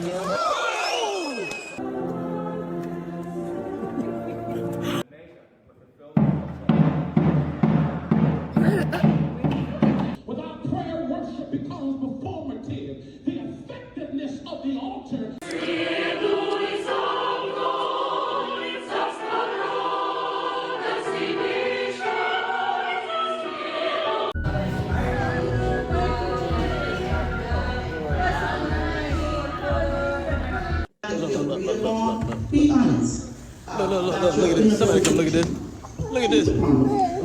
Without prayer, worship becomes performative. The effectiveness of the altar. Be honest. Look at this. Somebody come look at this. Look at this.